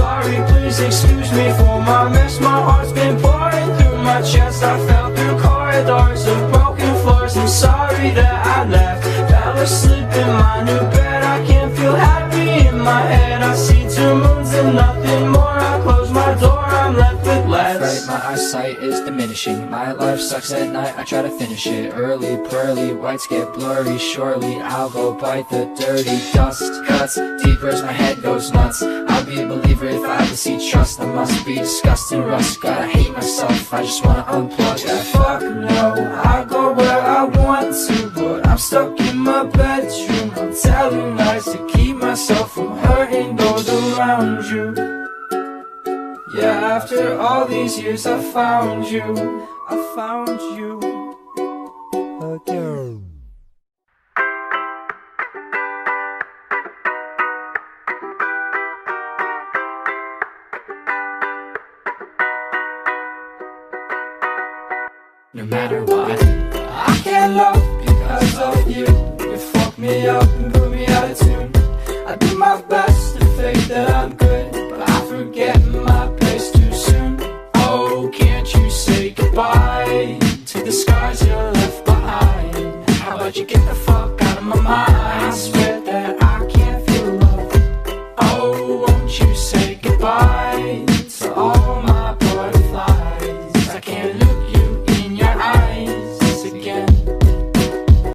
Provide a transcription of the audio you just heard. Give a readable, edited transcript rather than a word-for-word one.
sorry, please excuse me for my mess. My heart's been pouring through my chest. I fell through corridors of broken floors. I'm sorry that I left, fell asleep in my new bed. I can't feel happy in my head. I see two moons and nothing more. I close my door, I'm left with less. Right, my eyesight is diminishing. My life sucks at night, I try to finish it. Early, pearly, whites get blurry. Surely I'll go bite the dirty dust. Cuts deeper as my head goes nuts. I'll be a believer if I ever see trust. I must be disgusting rust. Gotta hate myself, I just wanna unplug. Fuck no, I go where I want to, but I'm stuck in my bedroom. I'm telling lies to keep myself from hurting those around you. Yeah, after all these years I found you. I found you again. No matter what, I can't love